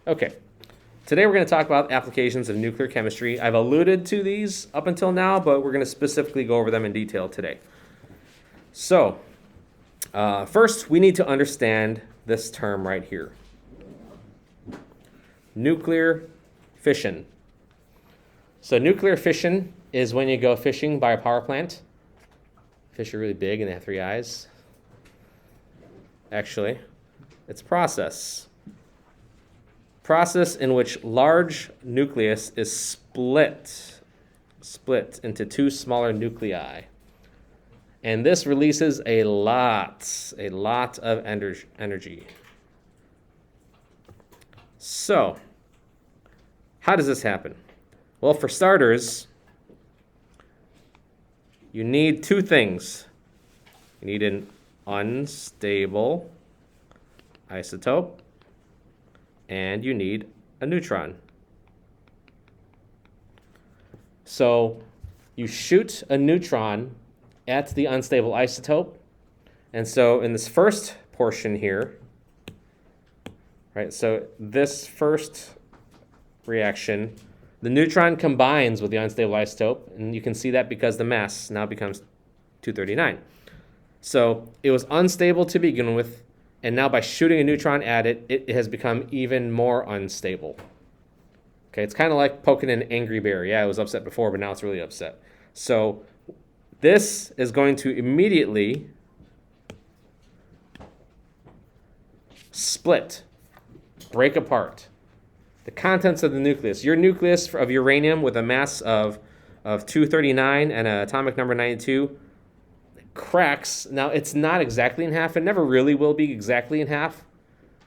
Okay, today we're going to talk about applications of nuclear chemistry. I've alluded to these up until now, but we're going to specifically go over them in detail today. So, first we need to understand this term right here. Nuclear fission. So nuclear fission is when you go fishing by a power plant. Fish are really big and they have 3 eyes. Actually, it's a process. Process in which large nucleus is split into 2 smaller nuclei. And this releases a lot of energy. So, how does this happen? Well, for starters, you need 2 things. You need an unstable isotope, and you need a neutron. So you shoot a neutron at the unstable isotope, and so in this first portion here, right, so this first reaction, the neutron combines with the unstable isotope, and you can see that because the mass now becomes 239. So it was unstable to begin with, and now by shooting a neutron at it, it has become even more unstable. Okay, it's kind of like poking an angry bear. Yeah, it was upset before, but now it's really upset. So this is going to immediately split, break apart. The contents of the nucleus. Your nucleus of uranium with a mass of 239 and an atomic number 92 cracks. Now, it's not exactly in half. It never really will be exactly in half,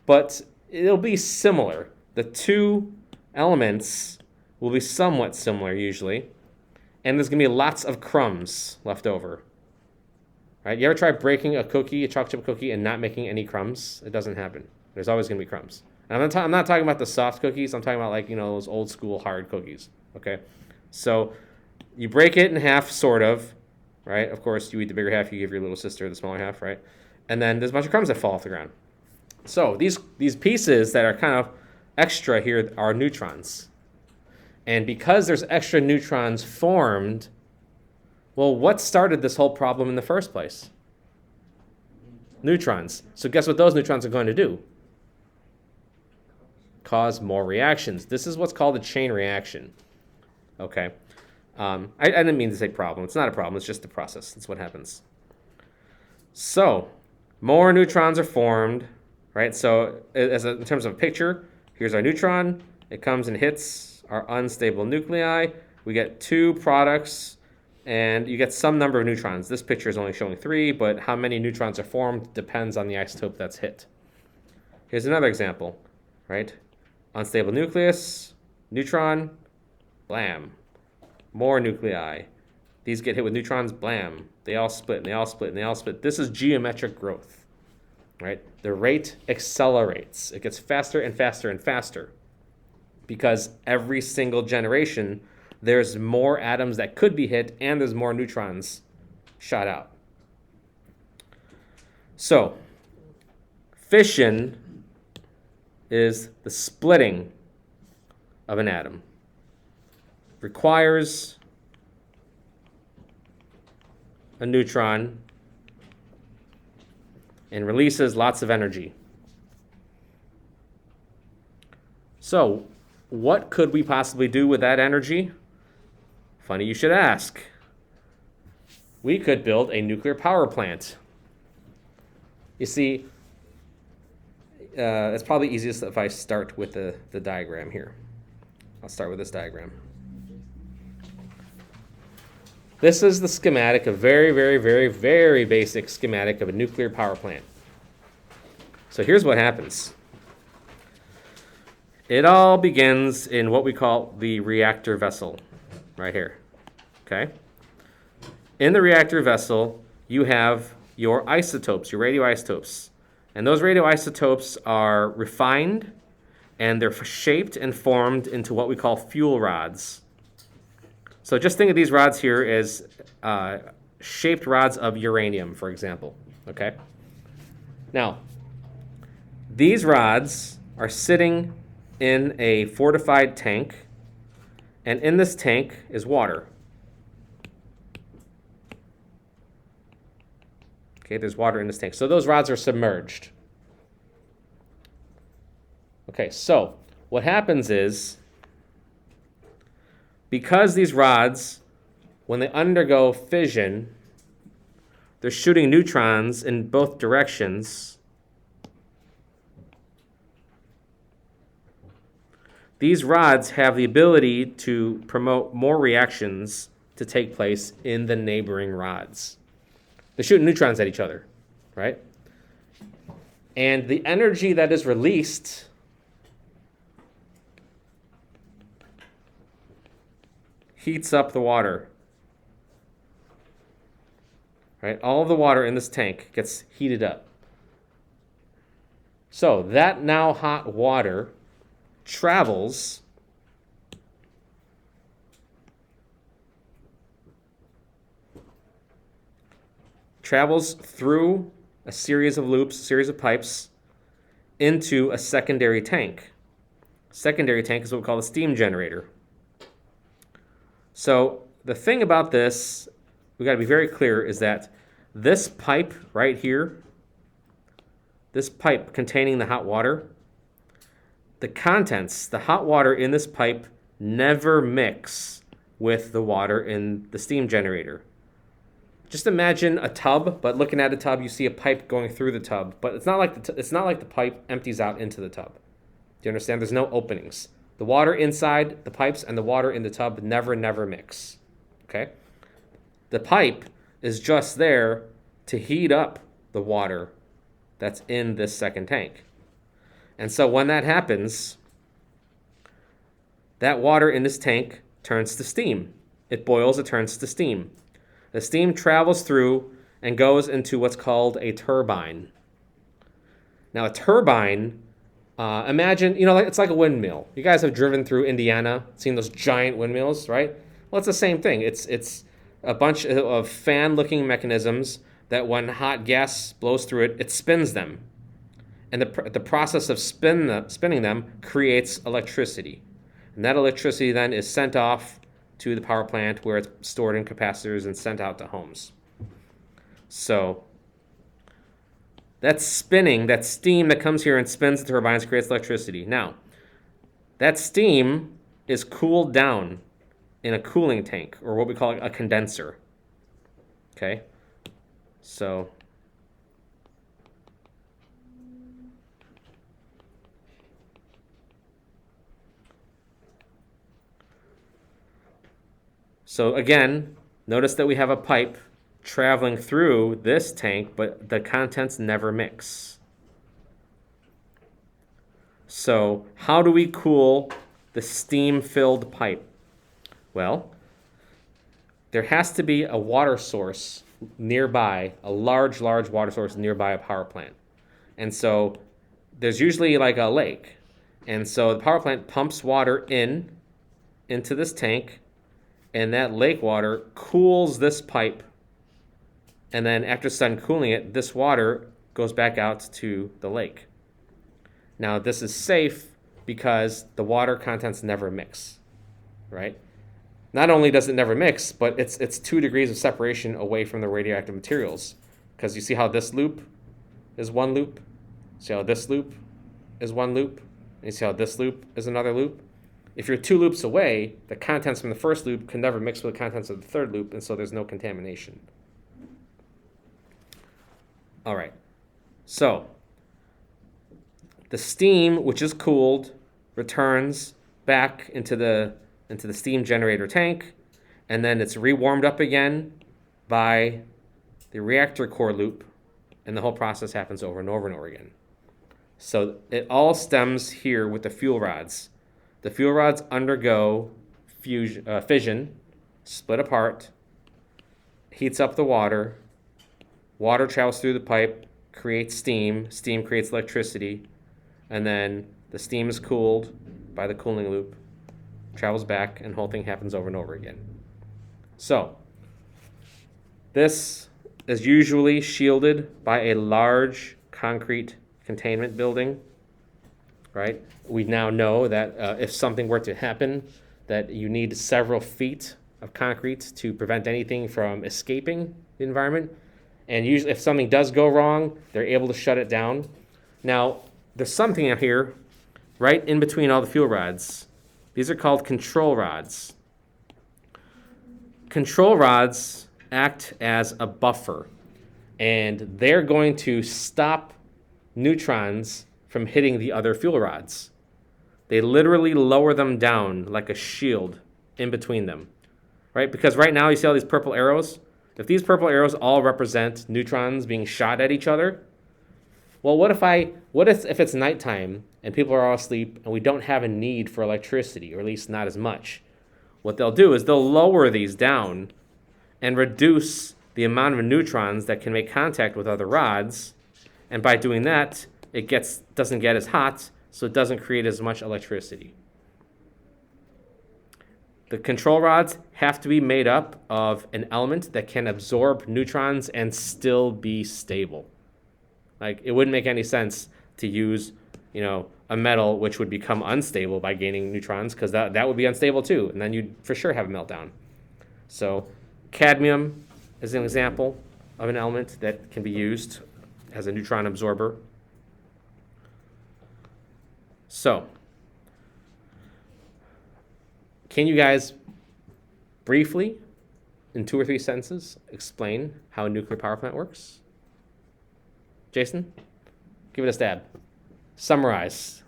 but it'll be similar. The 2 elements will be somewhat similar usually, and there's going to be lots of crumbs left over. Right? You ever try breaking a cookie, a chocolate chip cookie, and not making any crumbs? It doesn't happen. There's always going to be crumbs. And I'm not talking about the soft cookies. I'm talking about, like, those old school hard cookies. Okay, so you break it in half, sort of. Right? Of course, you eat the bigger half, you give your little sister the smaller half, right? And then there's a bunch of crumbs that fall off the ground. So these pieces that are kind of extra here are neutrons. And because there's extra neutrons formed, well, what started this whole problem in the first place? Neutrons. So guess what those neutrons are going to do? Cause more reactions. This is what's called a chain reaction. Okay. I didn't mean to say problem. It's not a problem. It's just a process. That's what happens. So more neutrons are formed, right? So in terms of a picture, here's our neutron. It comes and hits our unstable nuclei. We get 2 products, and you get some number of neutrons. This picture is only showing 3, but how many neutrons are formed depends on the isotope that's hit. Here's another example, right? Unstable nucleus, neutron, blam. More nuclei. These get hit with neutrons, blam. They all split, and they all split, and they all split. This is geometric growth, right? The rate accelerates. It gets faster and faster and faster because every single generation, there's more atoms that could be hit, and there's more neutrons shot out. So, fission is the splitting of an atom. Requires a neutron and releases lots of energy. So, what could we possibly do with that energy? Funny you should ask. We could build a nuclear power plant. You see, it's probably easiest if I start with the diagram here. I'll start with this diagram. This is the schematic, a very, very, very, very basic schematic of a nuclear power plant. So here's what happens. It all begins in what we call the reactor vessel, right here. Okay? In the reactor vessel, you have your isotopes, your radioisotopes. And those radioisotopes are refined, and they're shaped and formed into what we call fuel rods. So just think of these rods here as shaped rods of uranium, for example. Okay? Now, these rods are sitting in a fortified tank, and in this tank is water. Okay, there's water in this tank. So those rods are submerged. Okay, so what happens is, because these rods, when they undergo fission, they're shooting neutrons in both directions. These rods have the ability to promote more reactions to take place in the neighboring rods. They're shooting neutrons at each other, right? And the energy that is released heats up the water. Right? All of the water in this tank gets heated up. So that now hot water travels through a series of loops, a series of pipes, into a secondary tank. Secondary tank is what we call the steam generator. So the thing about this, we got to be very clear, is that this pipe right here, this pipe containing the hot water, the contents, the hot water in this pipe never mix with the water in the steam generator. Just imagine a tub, but looking at a tub, you see a pipe going through the tub, but it's not like the pipe empties out into the tub. Do you understand? There's no openings. The water inside the pipes and the water in the tub never mix. Okay? The pipe is just there to heat up the water that's in this second tank. And so when that happens, that water in this tank turns to steam. It boils, it turns to steam. The steam travels through and goes into what's called a turbine. Now, a turbine, imagine, it's like a windmill. You guys have driven through Indiana, seen those giant windmills, right? Well, it's the same thing. It's a bunch of fan-looking mechanisms that when hot gas blows through it, it spins them. And the process of spinning them creates electricity. And that electricity then is sent off to the power plant where it's stored in capacitors and sent out to homes. So that spinning, that steam that comes here and spins the turbines creates electricity. Now, that steam is cooled down in a cooling tank, or what we call a condenser. Okay? So again, notice that we have a pipe traveling through this tank, but the contents never mix. So how do we cool the steam-filled pipe? Well, there has to be a water source nearby, a large water source nearby a power plant. And so there's usually like a lake. And so the power plant pumps water into this tank, and that lake water cools this pipe. And then after it's done cooling it, this water goes back out to the lake. Now, this is safe because the water contents never mix, right? Not only does it never mix, but it's 2 degrees of separation away from the radioactive materials. Because you see how this loop is one loop? See how this loop is one loop? And you see how this loop is another loop? If you're 2 loops away, the contents from the first loop can never mix with the contents of the third loop, and so there's no contamination. All right. So the steam, which is cooled, returns back into the steam generator tank, and then it's rewarmed up again by the reactor core loop, and the whole process happens over and over and over again. So it all stems here with the fuel rods. The fuel rods undergo fission, split apart, heats up the water, water travels through the pipe, creates steam creates electricity, and then the steam is cooled by the cooling loop, travels back, and the whole thing happens over and over again. So this is usually shielded by a large concrete containment building. right? We now know that if something were to happen, that you need several feet of concrete to prevent anything from escaping the environment. And usually if something does go wrong, they're able to shut it down. Now, there's something out here right in between all the fuel rods. These are called control rods. Control rods act as a buffer, and they're going to stop neutrons from hitting the other fuel rods. They literally lower them down like a shield in between them, right? Because right now you see all these purple arrows. If these purple arrows all represent neutrons being shot at each other, well, what if it's nighttime and people are all asleep and we don't have a need for electricity, or at least not as much? What they'll do is they'll lower these down and reduce the amount of neutrons that can make contact with other rods, and by doing that, it doesn't get as hot, so it doesn't create as much electricity. The control rods have to be made up of an element that can absorb neutrons and still be stable. Like, it wouldn't make any sense to use, a metal which would become unstable by gaining neutrons, because that would be unstable too, and then you'd for sure have a meltdown. So cadmium is an example of an element that can be used as a neutron absorber. So, can you guys briefly, in 2 or 3 sentences, explain how a nuclear power plant works? Jason, give it a stab. Summarize.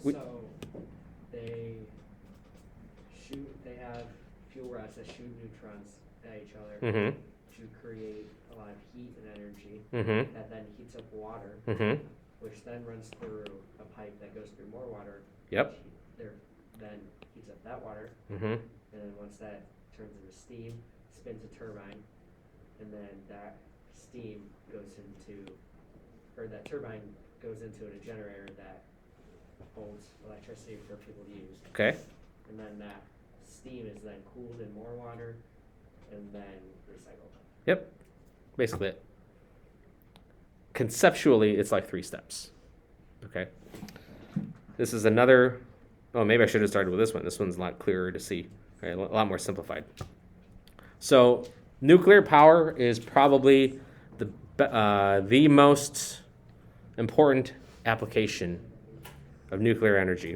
So they have fuel rods that shoot neutrons at each other to create a lot of heat and energy that then heats up water, which then runs through a pipe that goes through more water. Yep. Then heats up that water, and then once that turns into steam, spins a turbine, and then that steam that turbine goes into a generator that holds electricity for people to use. Okay. And then that steam is then cooled in more water and then recycled. Yep. Basically it. Conceptually, it's like 3 steps. Okay. This is another. Oh, maybe I should have started with this one. This one's a lot clearer to see. Right? A lot more simplified. So, nuclear power is probably the most important application of nuclear energy.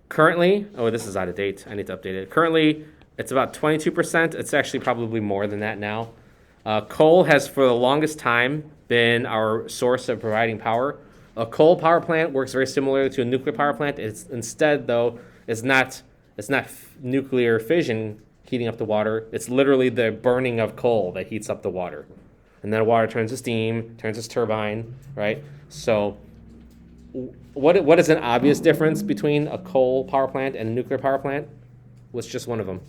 Currently, this is out of date. I need to update it. Currently, it's about 22%. It's actually probably more than that now. Coal has, for the longest time, been our source of providing power. A coal power plant works very similar to a nuclear power plant. Instead, though, it's not nuclear fission heating up the water. It's literally the burning of coal that heats up the water. And then water turns to steam, turns to turbine, right? So what is an obvious difference between a coal power plant and a nuclear power plant? What's just one of them?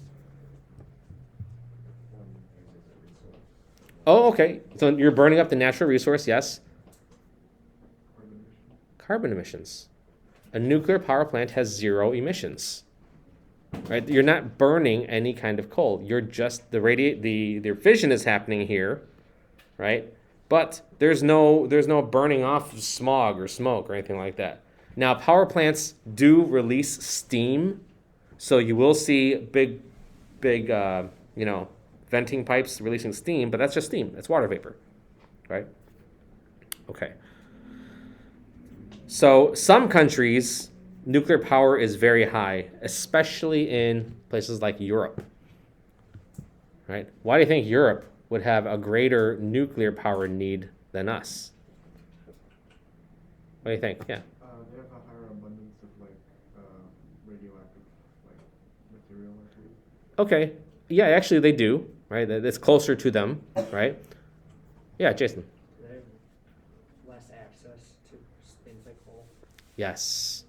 Oh, okay. So you're burning up the natural resource, yes? Carbon emissions. A nuclear power plant has 0 emissions. Right? You're not burning any kind of coal. You're just the fission is happening here, right? But there's no burning off of smog or smoke or anything like that. Now, power plants do release steam, so you will see big venting pipes releasing steam, but that's just steam. That's water vapor, right? Okay. So some countries, nuclear power is very high, especially in places like Europe, right? Why do you think Europe would have a greater nuclear power need than us? What do you think? Yeah. They have a higher abundance of radioactive material. Okay. Yeah, actually they do, right? It's closer to them, right? Yeah, Jason. They have less access to things like coal. Yes.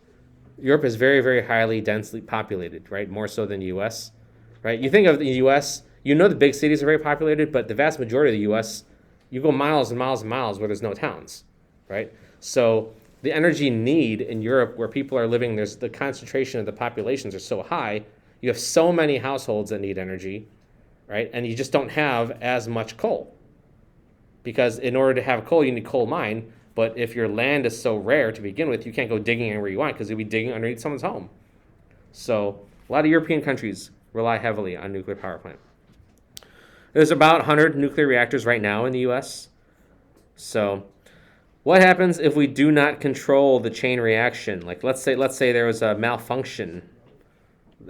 Europe is very, very highly densely populated, right? More so than the U.S., right? You think of the U.S., the big cities are very populated, but the vast majority of the U.S., you go miles and miles and miles where there's no towns, right? So the energy need in Europe where people are living, there's the concentration of the populations are so high, you have so many households that need energy, right? And you just don't have as much coal. Because in order to have coal, you need coal mine, But if your land is so rare to begin with, you can't go digging anywhere you want because you'll be digging underneath someone's home. So a lot of European countries rely heavily on nuclear power plant. There's about 100 nuclear reactors right now in the U.S. So what happens if we do not control the chain reaction? Like let's say there was a malfunction,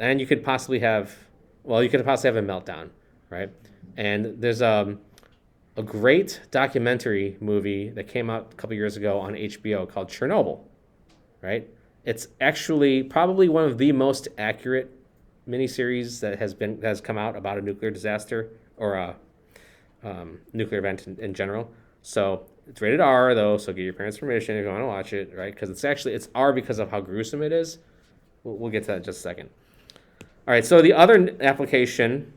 and you could possibly have a meltdown, right? And there's a great documentary movie that came out a couple years ago on HBO called Chernobyl, right? It's actually probably one of the most accurate miniseries that has come out about a nuclear disaster or a nuclear event in general. So it's rated R though, so get your parents' permission if you want to watch it, right? Because it's R because of how gruesome it is. We'll get to that in just a second. All right, so the other application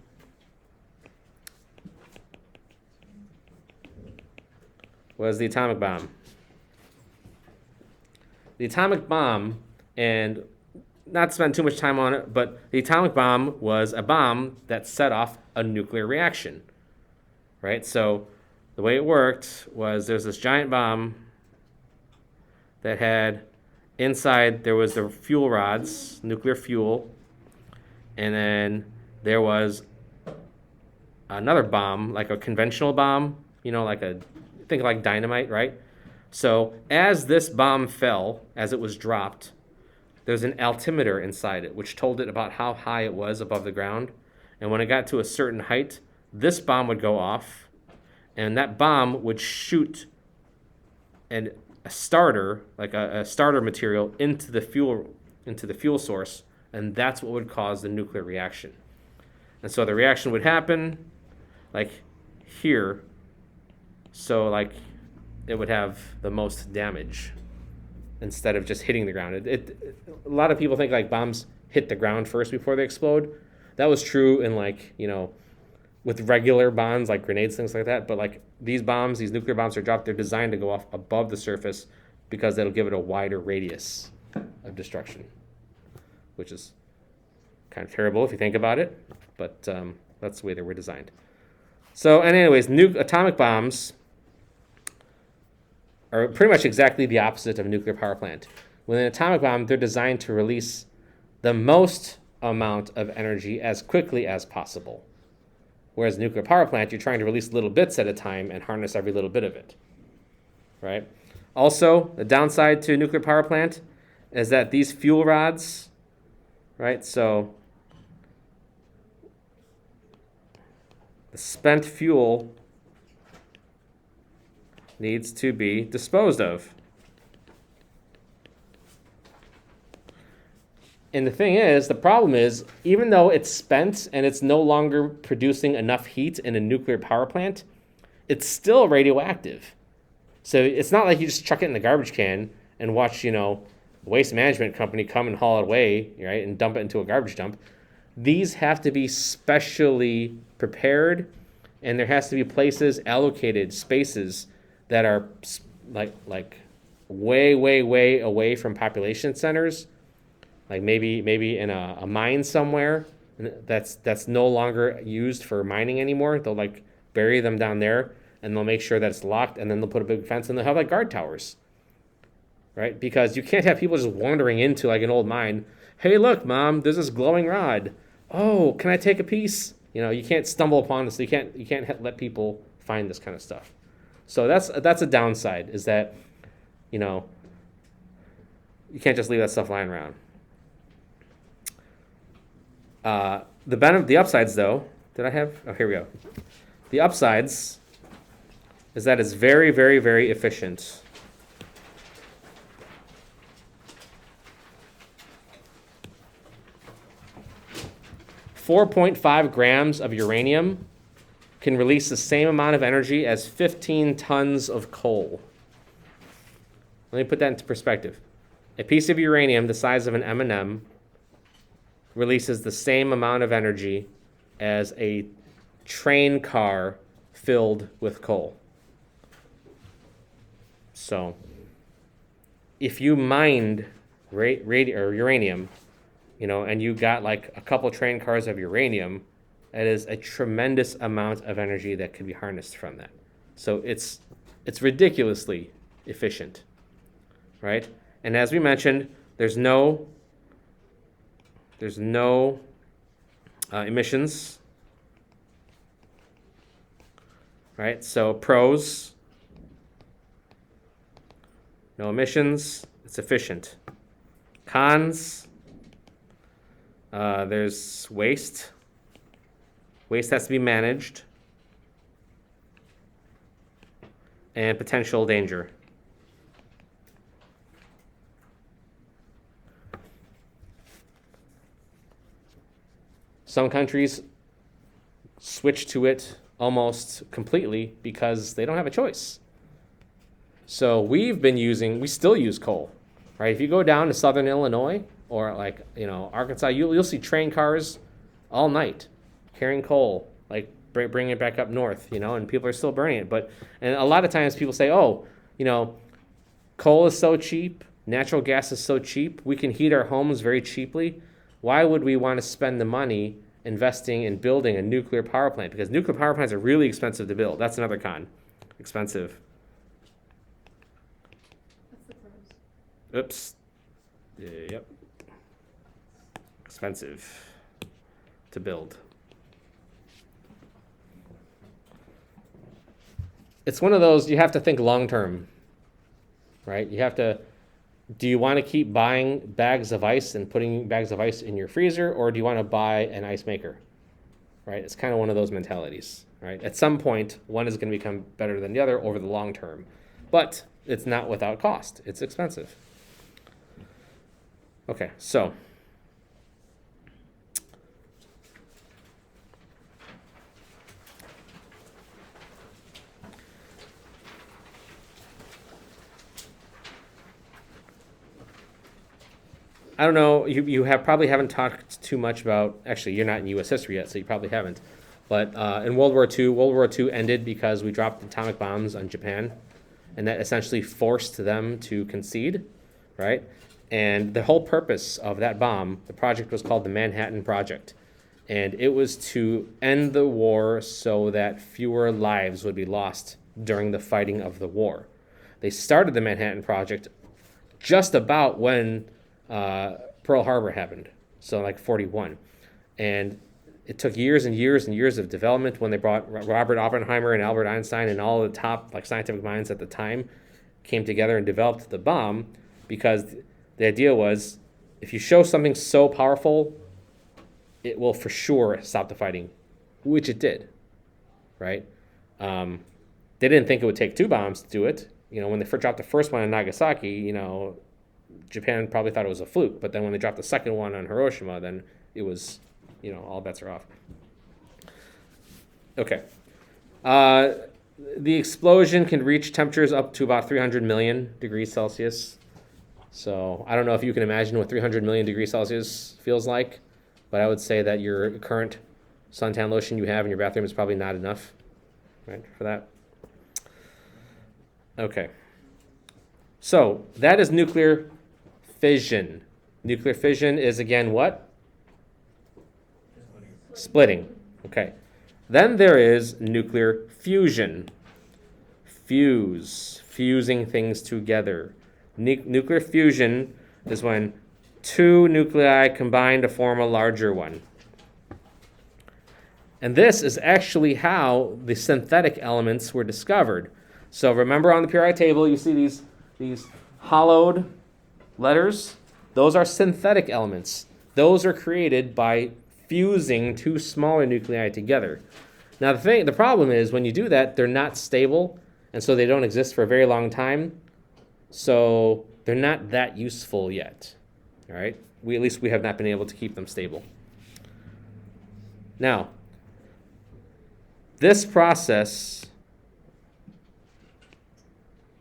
was the atomic bomb. The atomic bomb, and not to spend too much time on it, but the atomic bomb was a bomb that set off a nuclear reaction, right? So the way it worked was there's this giant bomb that had inside, there was the fuel rods, nuclear fuel, and then there was another bomb, like a conventional bomb, think like dynamite, right? So as this bomb fell, as it was dropped, there's an altimeter inside it, which told it about how high it was above the ground. And when it got to a certain height, this bomb would go off, and that bomb would shoot a starter, like a starter material, into the fuel source, and that's what would cause the nuclear reaction. And so the reaction would happen, like here. So like it would have the most damage instead of just hitting the ground. A lot of people think like bombs hit the ground first before they explode. That was true in with regular bombs like grenades, things like that. But like these nuclear bombs are dropped, they're designed to go off above the surface because that'll give it a wider radius of destruction, which is kind of terrible if you think about it, but that's the way they were designed. So, and anyways, atomic bombs are pretty much exactly the opposite of a nuclear power plant. With an atomic bomb, they're designed to release the most amount of energy as quickly as possible. Whereas a nuclear power plant, you're trying to release little bits at a time and harness every little bit of it, right? Also, the downside to a nuclear power plant is that these fuel rods, right? So the spent fuel needs to be disposed of. And the problem is, even though it's spent and it's no longer producing enough heat in a nuclear power plant, it's still radioactive. So it's not like you just chuck it in the garbage can and watch, waste management company come and haul it away, right, and dump it into a garbage dump. These have to be specially prepared, and there has to be places allocated, spaces that are like way, way, way away from population centers, like maybe in a mine somewhere that's no longer used for mining anymore. They'll like bury them down there, and they'll make sure that it's locked, and then they'll put a big fence, and they'll have like guard towers, right? Because you can't have people just wandering into like an old mine. Hey, look, Mom, there's this glowing rod. Oh, can I take a piece? You can't stumble upon this. You can't let people find this kind of stuff. So that's a downside, is that, you can't just leave that stuff lying around. The upsides, though, here we go. The upsides is that it's very, very, very efficient. .5 grams of uranium can release the same amount of energy as 15 tons of coal. Let me put that into perspective. A piece of uranium the size of an M&M releases the same amount of energy as a train car filled with coal. So, if you mined uranium, and you got like a couple train cars of uranium, that is a tremendous amount of energy that could be harnessed from that. So it's ridiculously efficient, right? And as we mentioned, there's no emissions, right? So pros, no emissions, it's efficient. Cons, there's waste. Waste has to be managed. And potential danger. Some countries switch to it almost completely because they don't have a choice. So we still use coal, right? If you go down to southern Illinois or like, Arkansas, you'll see train cars all night carrying coal, like bringing it back up north, and people are still burning it. And a lot of times people say, coal is so cheap, natural gas is so cheap, we can heat our homes very cheaply. Why would we want to spend the money investing in building a nuclear power plant? Because nuclear power plants are really expensive to build. That's another con. Expensive. That's the pros. Oops. Yep. Expensive to build. It's one of those, you have to think long term, right? Do you want to keep buying bags of ice and putting bags of ice in your freezer, or do you want to buy an ice maker, right? It's kind of one of those mentalities, right? At some point, one is going to become better than the other over the long term, but it's not without cost. It's expensive. Okay, so I don't know, you probably haven't talked too much about, actually you're not in U.S. history yet, so you probably haven't, but in World War II ended because we dropped atomic bombs on Japan, and that essentially forced them to concede, right? And the whole purpose of that bomb, the project was called the Manhattan Project, and it was to end the war so that fewer lives would be lost during the fighting of the war. They started the Manhattan Project just about when Pearl Harbor happened, so like 41. And it took years and years and years of development when they brought Robert Oppenheimer and Albert Einstein and all the top scientific minds at the time came together and developed the bomb, because the idea was if you show something so powerful, it will for sure stop the fighting, which it did, right? They didn't think it would take two bombs to do it. When they dropped the first one in Nagasaki, Japan probably thought it was a fluke, but then when they dropped the second one on Hiroshima, then it was, all bets are off. Okay. The explosion can reach temperatures up to about 300 million degrees Celsius. So I don't know if you can imagine what 300 million degrees Celsius feels like, but I would say that your current suntan lotion you have in your bathroom is probably not enough, right, for that. Okay. So that is nuclear fission. Nuclear fission is, again, what? Splitting. Okay. Then there is nuclear fusion. Fusing things together. Nuclear fusion is when two nuclei combine to form a larger one. And this is actually how the synthetic elements were discovered. So remember on the periodic table, you see these hollowed letters? Those are synthetic elements. Those are created by fusing two smaller nuclei together. Now the problem is when you do that, they're not stable, and so they don't exist for a very long time. So they're not that useful yet. All right? At least we have not been able to keep them stable. Now, this process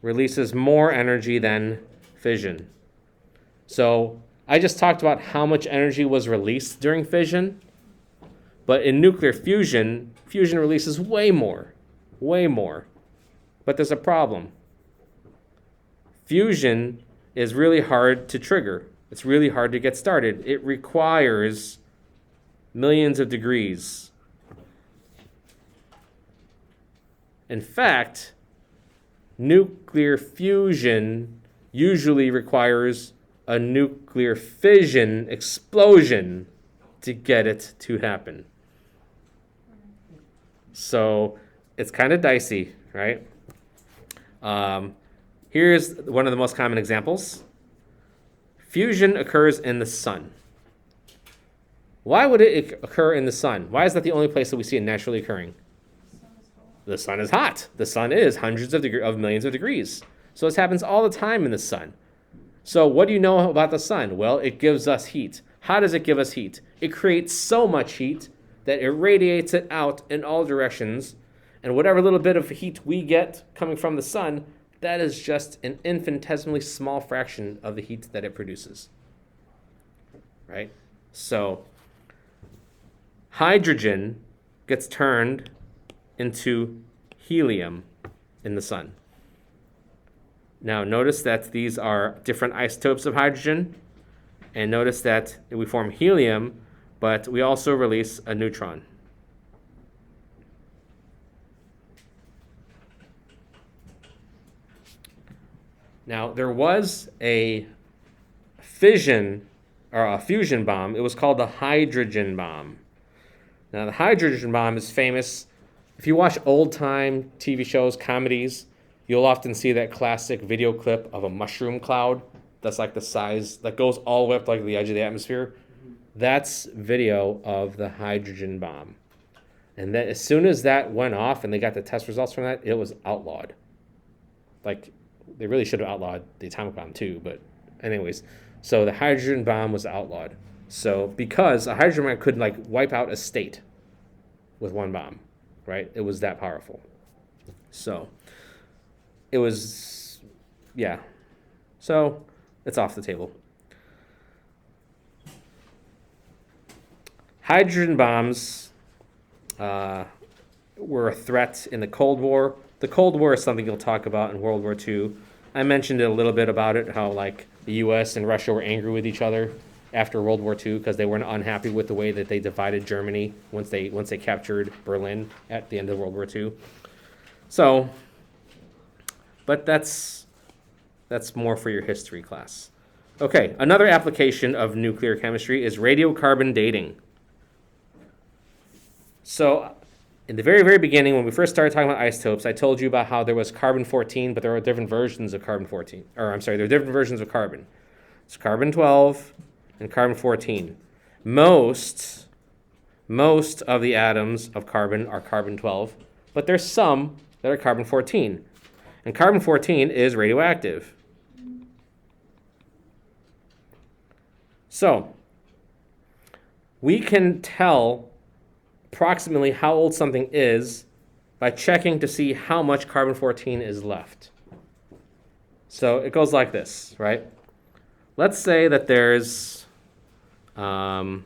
releases more energy than fission. So I just talked about how much energy was released during fission, but in nuclear fusion, fusion releases way more. But there's a problem. Fusion is really hard to trigger. It's really hard to get started. It requires millions of degrees. In fact, nuclear fusion usually requires a nuclear fission explosion to get it to happen. So it's kind of dicey, right? Here's one of the most common examples. Fusion occurs in the sun. Why would it occur in the sun? Why is that the only place that we see it naturally occurring? The sun is hot. The sun is hundreds of millions of degrees. So this happens all the time in the sun. So what do you know about the sun? Well, it gives us heat. How does it give us heat? It creates so much heat that it radiates it out in all directions. And whatever little bit of heat we get coming from the sun, that is just an infinitesimally small fraction of the heat that it produces. Right? So hydrogen gets turned into helium in the sun. Now notice that these are different isotopes of hydrogen, and notice that we form helium, but we also release a neutron. Now there was a fission or a fusion bomb. It was called the hydrogen bomb. Now the hydrogen bomb is famous. If you watch old-time TV shows, comedies, you'll often see that classic video clip of a mushroom cloud that's like the size, that goes all the way up to like the edge of the atmosphere. That's video of the hydrogen bomb. And then as soon as that went off and they got the test results from that, it was outlawed. Like, they really should have outlawed the atomic bomb too, but anyways. So the hydrogen bomb was outlawed. So because a hydrogen bomb could like wipe out a state with one bomb, right? It was that powerful. So it was, yeah. So it's off the table. Hydrogen bombs were a threat in the Cold War. The Cold War is something you'll talk about in World War II. I mentioned it a little bit about it, how like the U.S. and Russia were angry with each other after World War II because they weren't unhappy with the way that they divided Germany once they captured Berlin at the end of World War II. So, but that's more for your history class. Okay, another application of nuclear chemistry is radiocarbon dating. So, in the very, very beginning, when we first started talking about isotopes, I told you about how there was carbon-14, but there are different versions of carbon-14. There are different versions of carbon. It's carbon-12 and carbon-14. Most of the atoms of carbon are carbon-12, but there's some that are carbon-14. And carbon-14 is radioactive. So, we can tell approximately how old something is by checking to see how much carbon-14 is left. So it goes like this, right? Let's say that there's, in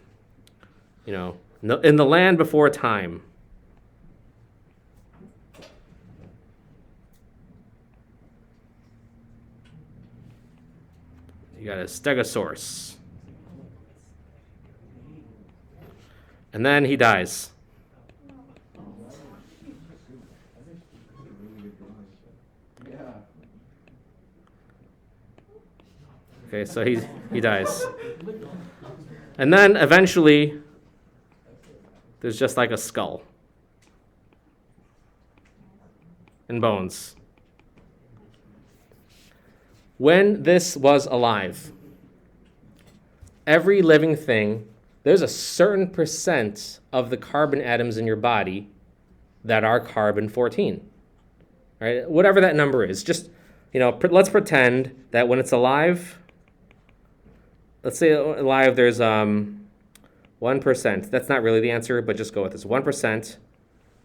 the land before time, you got a stegosaurus. And then he dies. Okay, so he dies. And then eventually, there's just like a skull and bones. When this was alive, every living thing, there's a certain percent of the carbon atoms in your body that are carbon-14, right? Whatever that number is. Just, let's pretend that when it's alive, let's say alive there's 1%. That's not really the answer, but just go with this. 1%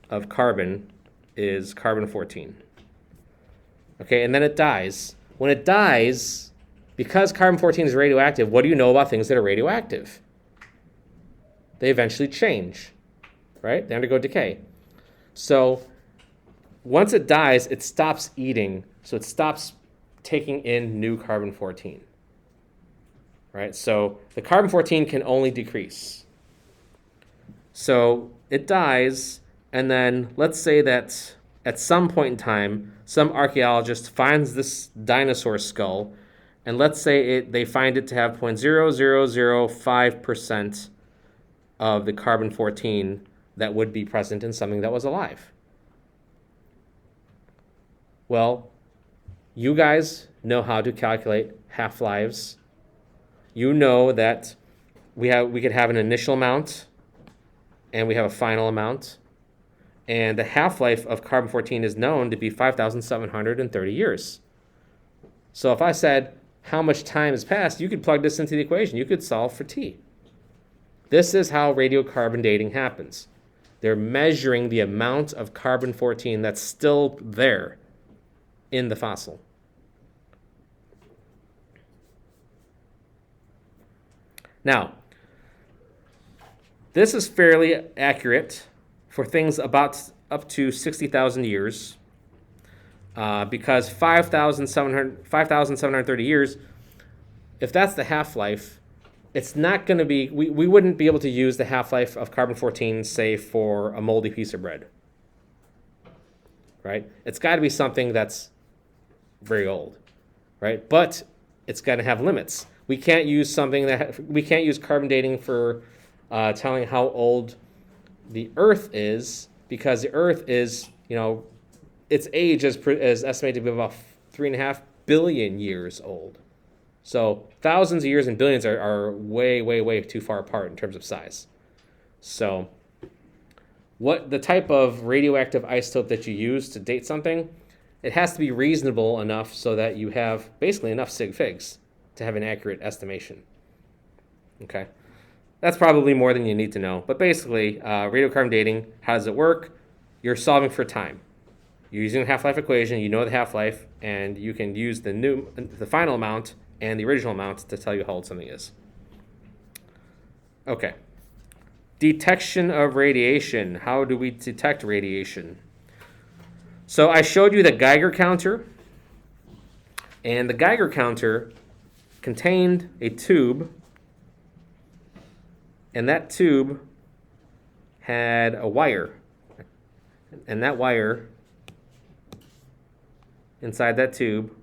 of carbon is carbon-14. Okay, and then it dies. When it dies, because carbon-14 is radioactive, what do you know about things that are radioactive? They eventually change, right? They undergo decay. So once it dies, it stops eating, so it stops taking in new carbon-14, right? So the carbon-14 can only decrease. So it dies, and then let's say that at some point in time, some archaeologist finds this dinosaur skull, and let's say they find it to have 0.0005% of the carbon-14 that would be present in something that was alive. Well, you guys know how to calculate half-lives. You know that we could have an initial amount and we have a final amount. And the half-life of carbon-14 is known to be 5,730 years. So if I said how much time has passed, you could plug this into the equation. You could solve for T. This is how radiocarbon dating happens. They're measuring the amount of carbon-14 that's still there in the fossil. Now, this is fairly accurate for things about up to 60,000 years, because 5,730 years, if that's the half-life, it's not going to be, we wouldn't be able to use the half-life of carbon-14, say, for a moldy piece of bread, right? It's got to be something that's very old, right? But it's got to have limits. We can't use carbon dating for telling how old the Earth is, because the Earth is, its age is estimated to be about 3.5 billion years old. So thousands of years and billions are way, way, way too far apart in terms of size. So what the type of radioactive isotope that you use to date something, it has to be reasonable enough so that you have basically enough sig figs to have an accurate estimation. Okay. That's probably more than you need to know. But basically, radiocarbon dating, how does it work? You're solving for time. You're using the half-life equation, you know the half-life, and you can use the final amount and the original amount to tell you how old something is. Okay. Detection of radiation. How do we detect radiation? So I showed you the Geiger counter, and the Geiger counter contained a tube, and that tube had a wire, and that wire inside that tube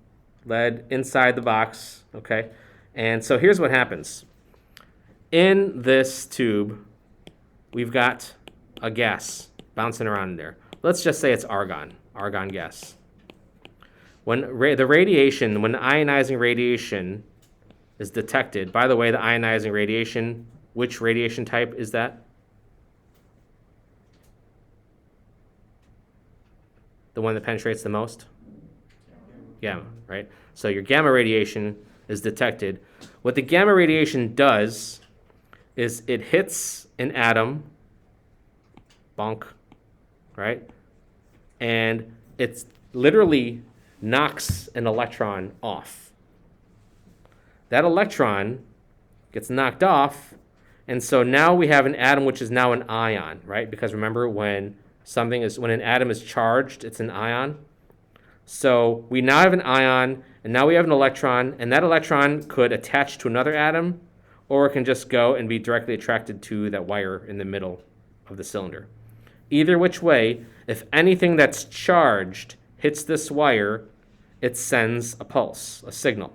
led inside the box, okay? And so here's what happens. In this tube, we've got a gas bouncing around in there. Let's just say it's argon gas. When ionizing radiation is detected, by the way, the ionizing radiation, which radiation type is that? The one that penetrates the most? Gamma, right? So your gamma radiation is detected. What the gamma radiation does is it hits an atom, bonk, right? And it literally knocks an electron off. That electron gets knocked off, and so now we have an atom which is now an ion, right? Because remember, when an atom is charged, it's an ion. So we now have an ion, and now we have an electron, and that electron could attach to another atom, or it can just go and be directly attracted to that wire in the middle of the cylinder. Either which way, if anything that's charged hits this wire, it sends a pulse, a signal.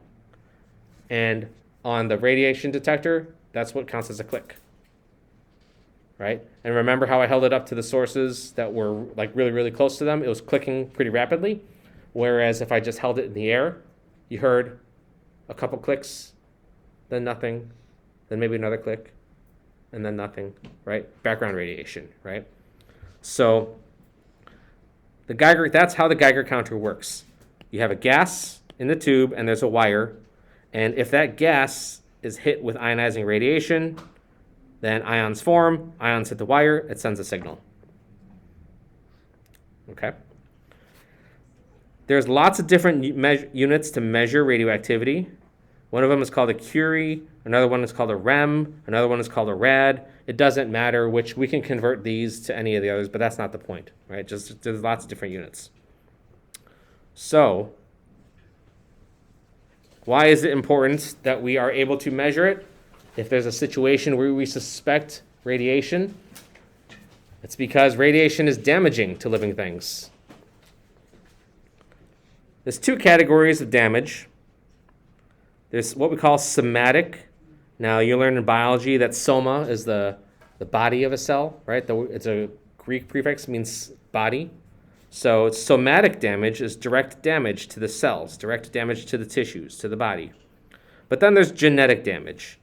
And on the radiation detector, that's what counts as a click, right? And remember how I held it up to the sources that were like really, really close to them? It was clicking pretty rapidly. Whereas if I just held it in the air, you heard a couple clicks, then nothing, then maybe another click, and then nothing, right? Background radiation, right? So that's how the Geiger counter works. You have a gas in the tube and there's a wire, and if that gas is hit with ionizing radiation, then ions form, ions hit the wire, it sends a signal. Okay? There's lots of different units to measure radioactivity. One of them is called a Curie, another one is called a rem, another one is called a rad. It doesn't matter which, we can convert these to any of the others, but that's not the point, right? Just there's lots of different units. So, why is it important that we are able to measure it? If there's a situation where we suspect radiation, it's because radiation is damaging to living things. There's two categories of damage. There's what we call somatic. Now, you learn in biology that soma is the body of a cell, right? It's a Greek prefix, means body. So somatic damage is direct damage to the cells, direct damage to the tissues, to the body. But then there's genetic damage.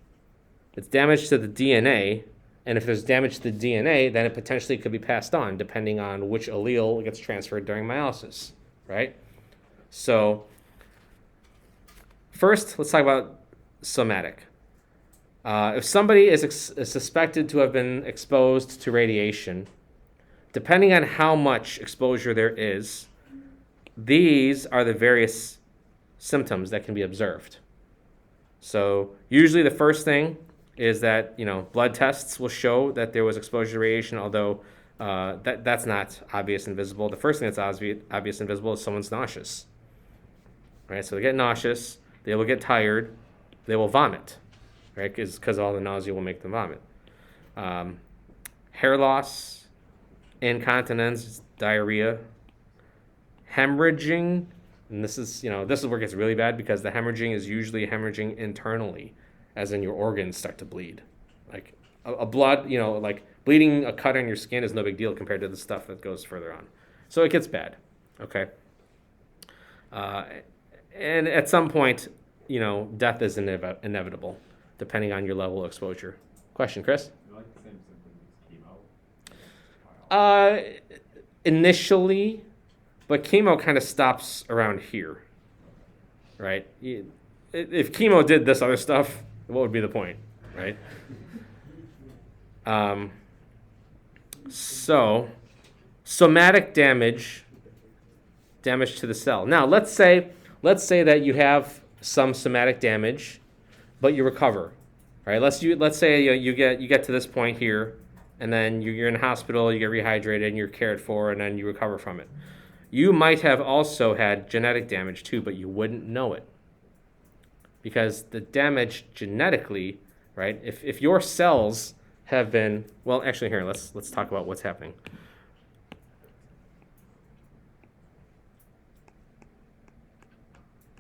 It's damage to the DNA, and if there's damage to the DNA, then it potentially could be passed on, depending on which allele gets transferred during meiosis, right? So first, let's talk about somatic. If somebody is suspected to have been exposed to radiation, depending on how much exposure there is, these are the various symptoms that can be observed. So usually the first thing is that, blood tests will show that there was exposure to radiation, although that's not obvious and visible. The first thing that's obvious and visible is someone's nauseous. Right? So they get nauseous, they will get tired, they will vomit, right? Because all the nausea will make them vomit. Hair loss, incontinence, diarrhea, hemorrhaging, and this is where it gets really bad, because the hemorrhaging is usually hemorrhaging internally, as in your organs start to bleed. Like a blood, like bleeding a cut on your skin is no big deal compared to the stuff that goes further on. So it gets bad, okay? And at some point, death is inevitable, depending on your level of exposure. Question, Chris? Like the same symptoms as chemo? Initially, but chemo kind of stops around here, right? If chemo did this other stuff, what would be the point, right? So, somatic damage to the cell. Now, let's say that you have some somatic damage, but you recover, right? Let's say you get to this point here, and then you're in the hospital, you get rehydrated, and you're cared for, and then you recover from it. You might have also had genetic damage too, but you wouldn't know it, because the damage genetically, right? If your cells have been, well, actually, here, let's talk about what's happening.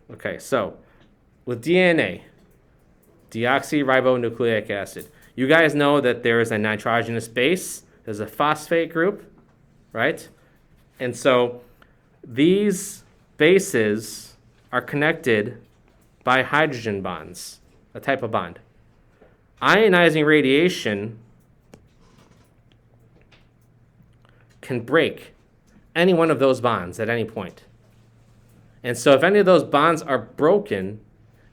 Okay, so with DNA, deoxyribonucleic acid, you guys know that there is a nitrogenous base, there's a phosphate group, right? And so these bases are connected by hydrogen bonds, a type of bond. Ionizing radiation can break any one of those bonds at any point. And so if any of those bonds are broken,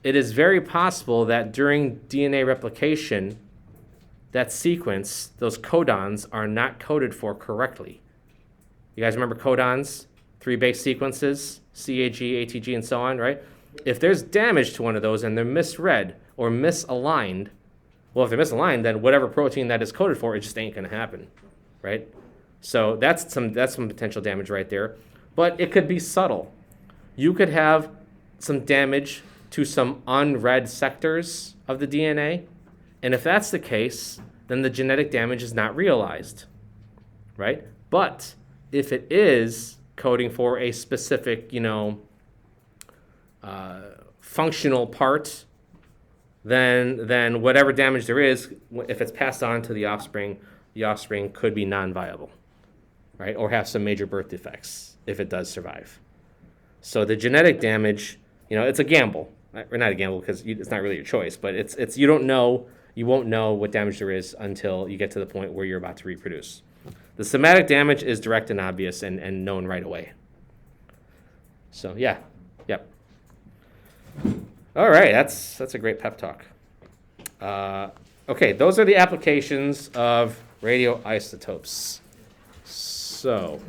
it is very possible that during DNA replication, that sequence, those codons, are not coded for correctly. You guys remember codons? 3 base sequences, CAG, ATG, and so on, right? If there's damage to one of those and they're misread or misaligned, well, if they're misaligned, then whatever protein that is coded for, it just ain't going to happen, right? So that's some potential damage right there. But it could be subtle. You could have some damage to some unread sectors of the DNA, and if that's the case, then the genetic damage is not realized, right? But if it is coding for a specific, functional part, then whatever damage there is, if it's passed on to the offspring could be non-viable, right? Or have some major birth defects if it does survive. So the genetic damage, it's a gamble. Or not a gamble because it's not really your choice, but it's you won't know what damage there is until you get to the point where you're about to reproduce. The somatic damage is direct and obvious and known right away. So yeah, yep. All right, that's a great pep talk. Okay, those are the applications of radioisotopes. So